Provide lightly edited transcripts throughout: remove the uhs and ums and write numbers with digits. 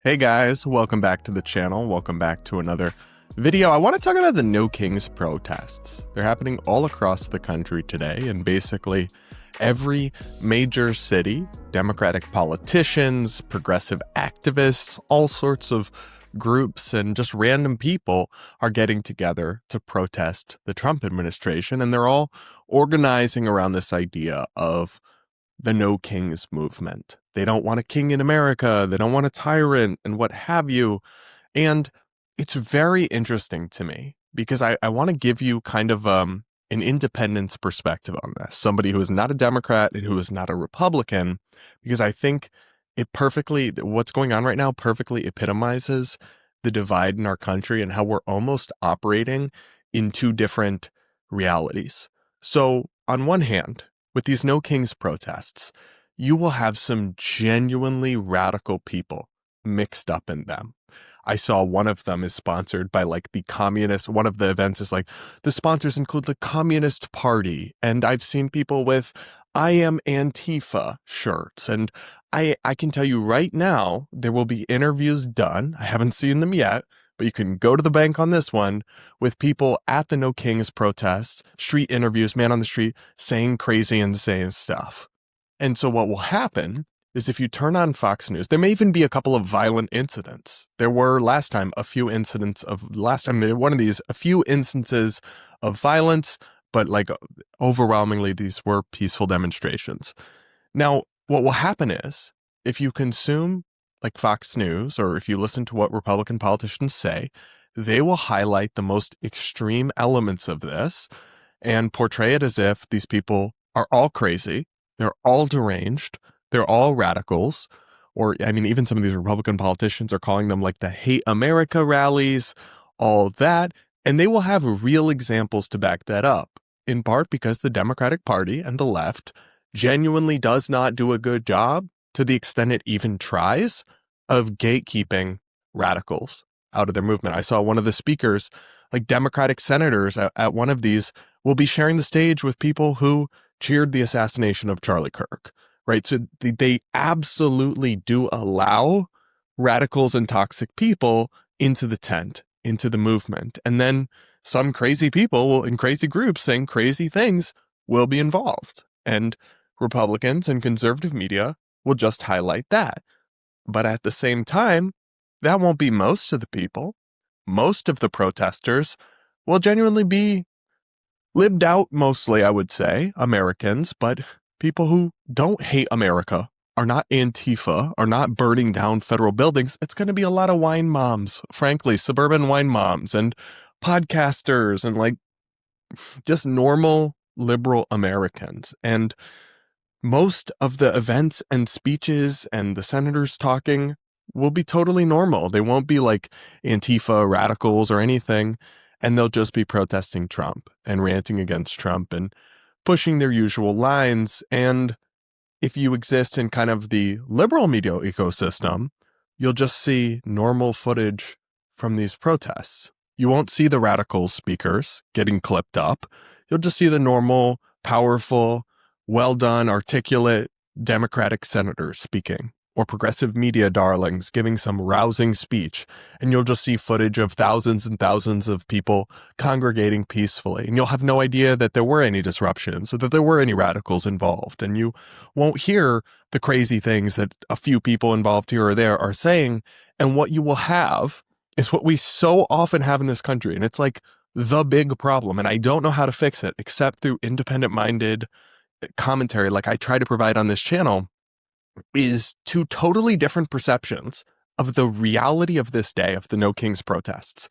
Hey guys, welcome back to the channel. Welcome back to another video. I want to talk about the No Kings protests. They're happening all across the country today, and basically every major city, Democratic politicians, progressive activists, all sorts of groups and just random people are getting together to protest the Trump administration, and they're all organizing around this idea of the No Kings movement. They don't want a king in America. They don't want a tyrant and what have you. And it's very interesting to me because I want to give you kind of an independence perspective on this. Somebody who is not a Democrat and who is not a Republican, because I think what's going on right now perfectly epitomizes the divide in our country and how we're almost operating in two different realities. So on one hand, with these No Kings protests, you will have some genuinely radical people mixed up in them. I saw one of them is sponsored by the communist. One of the events is the sponsors include the Communist Party. And I've seen people with I am Antifa shirts. And I can tell you right now, there will be interviews done. I haven't seen them yet, but you can go to the bank on this one with people at the No Kings protests, street interviews, man on the street, saying crazy, insane stuff. And so what will happen is if you turn on Fox News, there may even be a couple of violent incidents. There were a few instances of violence, but overwhelmingly, these were peaceful demonstrations. Now, what will happen is if you consume Fox News, or if you listen to what Republican politicians say, they will highlight the most extreme elements of this and portray it as if these people are all crazy, they're all deranged, they're all radicals, or even some of these Republican politicians are calling them the Hate America rallies, all that, and they will have real examples to back that up, in part because the Democratic Party and the left genuinely does not do a good job, to the extent it even tries, of gatekeeping radicals out of their movement. I saw one of the speakers, Democratic senators at one of these, will be sharing the stage with people who cheered the assassination of Charlie Kirk, right? So they absolutely do allow radicals and toxic people into the tent, into the movement. And then some crazy people in crazy groups saying crazy things will be involved. And Republicans and conservative media will just highlight that. But at the same time, that won't be most of the people. Most of the protesters will genuinely be lived out, mostly, I would say, Americans, but people who don't hate America, are not Antifa, are not burning down federal buildings. It's going to be a lot of wine moms, frankly, suburban wine moms and podcasters and just normal liberal Americans. And most of the events and speeches and the senators talking will be totally normal. They won't be Antifa radicals or anything, and they'll just be protesting Trump and ranting against Trump and pushing their usual lines. And if you exist in kind of the liberal media ecosystem, you'll just see normal footage from these protests. You won't see the radical speakers getting clipped up. You'll just see the normal, powerful, well-done, articulate Democratic senators speaking, or progressive media darlings giving some rousing speech, and you'll just see footage of thousands and thousands of people congregating peacefully, and you'll have no idea that there were any disruptions or that there were any radicals involved, and you won't hear the crazy things that a few people involved here or there are saying. And what you will have is what we so often have in this country, and it's the big problem, and I don't know how to fix it except through independent-minded commentary I try to provide on this channel, is two totally different perceptions of the reality of this day, of the No Kings protests,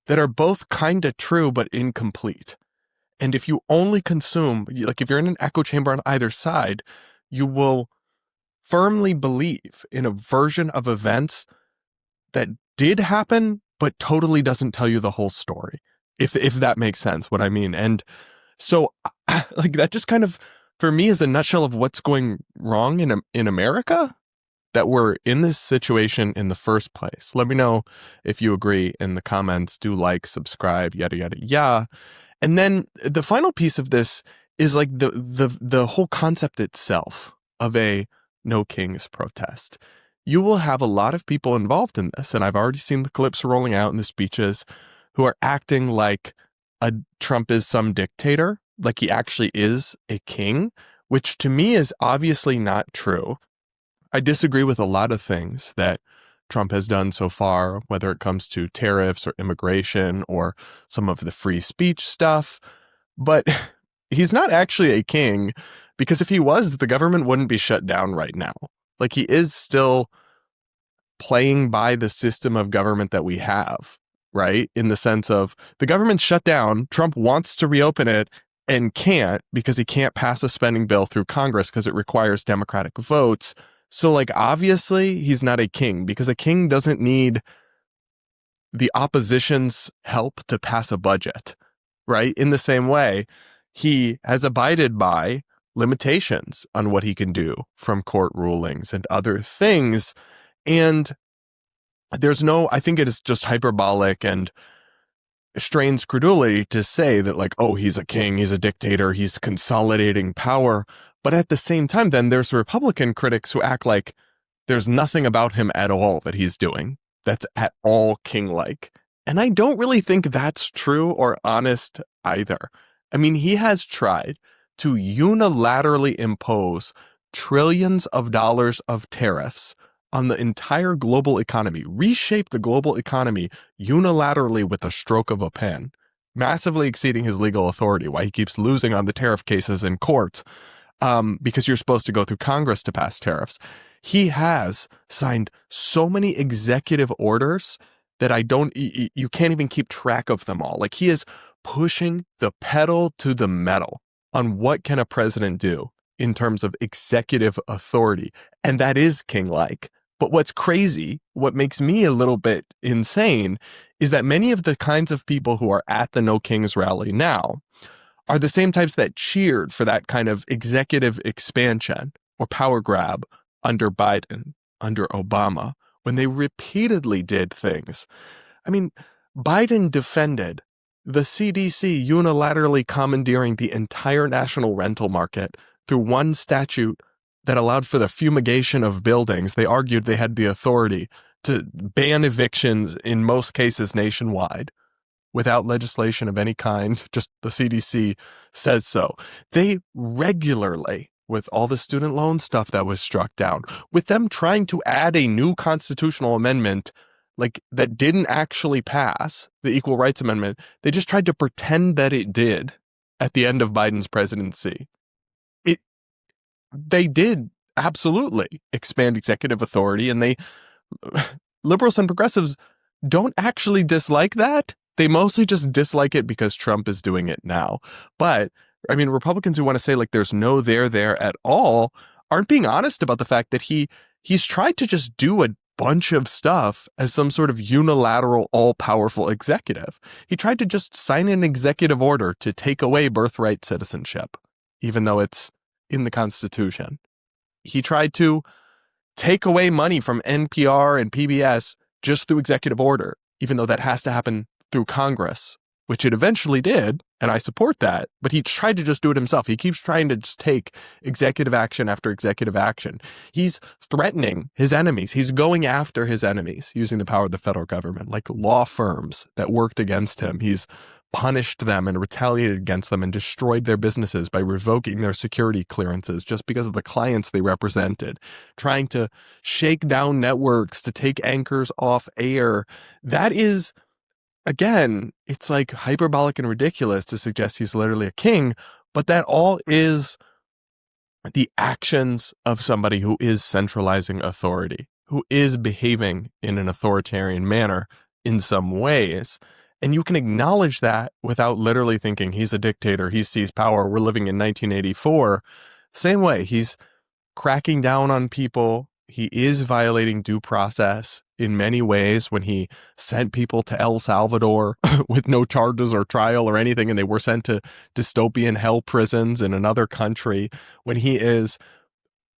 that are both kind of true but incomplete. And if you only consume, if you're in an echo chamber on either side, you will firmly believe in a version of events that did happen but totally doesn't tell you the whole story, if that makes sense, what I mean. And so that just kind of, for me, is a nutshell of what's going wrong in America, that we're in this situation in the first place. Let me know if you agree in the comments. Do subscribe, yada, yada, yada. And then the final piece of this is the whole concept itself of a No Kings protest. you will have a lot of people involved in this, and I've already seen the clips rolling out in the speeches, who are acting like Trump is some dictator, like he actually is a king, which to me is obviously not true. I disagree with a lot of things that Trump has done so far, whether it comes to tariffs or immigration or some of the free speech stuff. But he's not actually a king, because if he was, the government wouldn't be shut down right now. Like, he is still playing by the system of government that we have, right? In the sense of the government's shut down, Trump wants to reopen it and can't, because he can't pass a spending bill through Congress because it requires Democratic votes. So, like, obviously he's not a king, because a king doesn't need the opposition's help to pass a budget, right? In the same way, he has abided by limitations on what he can do from court rulings and other things. And I think it is just hyperbolic and strains credulity to say that, like, oh, he's a king, he's a dictator, he's consolidating power. But at the same time, then there's Republican critics who act like there's nothing about him at all that he's doing that's at all king-like. And I don't really think that's true or honest either. I mean, he has tried to unilaterally impose trillions of dollars of tariffs on the entire global economy, reshape the global economy unilaterally with a stroke of a pen, massively exceeding his legal authority, why he keeps losing on the tariff cases in court, because you're supposed to go through Congress to pass tariffs. He has signed so many executive orders that you can't even keep track of them all. Like, he is pushing the pedal to the metal on what can a president do in terms of executive authority. And that is king-like. But what's crazy, what makes me a little bit insane, is that many of the kinds of people who are at the No Kings rally now are the same types that cheered for that kind of executive expansion or power grab under Biden, under Obama, when they repeatedly did things. I mean, Biden defended the CDC unilaterally commandeering the entire national rental market through one statute that allowed for the fumigation of buildings. They argued they had the authority to ban evictions in most cases nationwide without legislation of any kind. Just the CDC says so. They regularly, with all the student loan stuff that was struck down, with them trying to add a new constitutional amendment, like, that didn't actually pass, the Equal Rights Amendment, they just tried to pretend that it did at the end of Biden's presidency. They did absolutely expand executive authority, and liberals and progressives don't actually dislike that. They mostly just dislike it because Trump is doing it now. But I mean, Republicans who want to say, like, there's no there at all aren't being honest about the fact that he's tried to just do a bunch of stuff as some sort of unilateral, all-powerful executive. He tried to just sign an executive order to take away birthright citizenship, even though it's in the Constitution. He tried to take away money from NPR and PBS just through executive order, even though that has to happen through Congress, which it eventually did, and I support that, but he tried to just do it himself. He keeps trying to just take executive action after executive action. He's threatening his enemies. He's going after his enemies using the power of the federal government, like law firms that worked against him. He's punished them and retaliated against them and destroyed their businesses by revoking their security clearances just because of the clients they represented, trying to shake down networks to take anchors off air. That is, again, it's like hyperbolic and ridiculous to suggest he's literally a king, but that all is the actions of somebody who is centralizing authority, who is behaving in an authoritarian manner in some ways. And you can acknowledge that without literally thinking he's a dictator, he seized power, we're living in 1984. Same way, he's cracking down on people. He is violating due process in many ways when he sent people to El Salvador with no charges or trial or anything, and they were sent to dystopian hell prisons in another country, when he is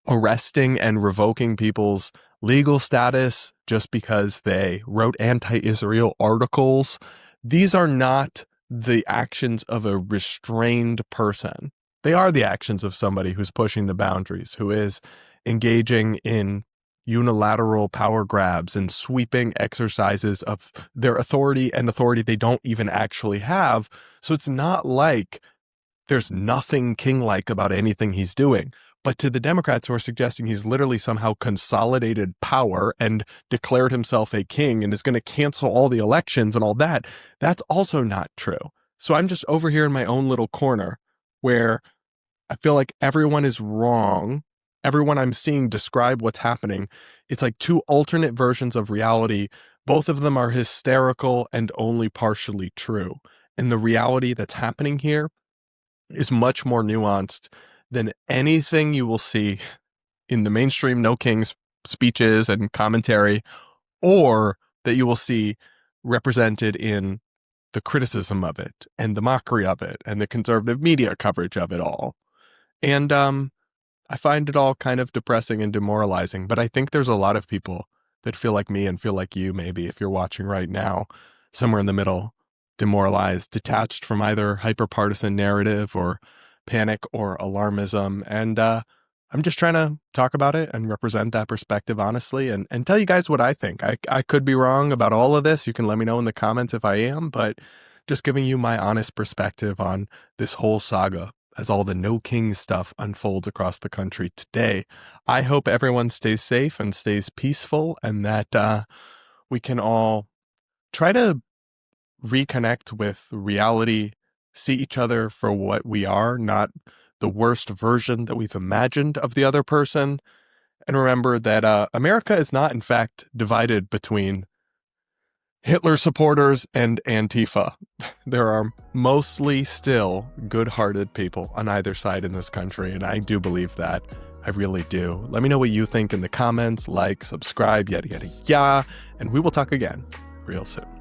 arresting and revoking people's legal status just because they wrote anti-Israel articles. These are not the actions of a restrained person. They are the actions of somebody who's pushing the boundaries, who is engaging in unilateral power grabs and sweeping exercises of their authority and authority they don't even actually have. So it's not like there's nothing king-like about anything he's doing. But to the Democrats who are suggesting he's literally somehow consolidated power and declared himself a king and is going to cancel all the elections and all that, that's also not true. So I'm just over here in my own little corner where I feel like everyone is wrong. Everyone I'm seeing describe what's happening. It's like two alternate versions of reality. Both of them are hysterical and only partially true. And the reality that's happening here is much more nuanced than anything you will see in the mainstream No Kings speeches and commentary, or that you will see represented in the criticism of it and the mockery of it and the conservative media coverage of it all. And I find it all kind of depressing and demoralizing, but I think there's a lot of people that feel like me and feel like you, maybe if you're watching right now, somewhere in the middle, demoralized, detached from either hyper-partisan narrative or panic or alarmism. And I'm just trying to talk about it and represent that perspective honestly and tell you guys what I think. I could be wrong about all of this. You can let me know in the comments if I am, but just giving you my honest perspective on this whole saga as all the No King stuff unfolds across the country today. I hope everyone stays safe and stays peaceful and that we can all try to reconnect with reality, see each other for what we are, not the worst version that we've imagined of the other person. And remember that America is not, in fact, divided between Hitler supporters and Antifa. There are mostly still good-hearted people on either side in this country, and I do believe that. I really do. Let me know what you think in the comments, like, subscribe, yada, yada, yada, and we will talk again real soon.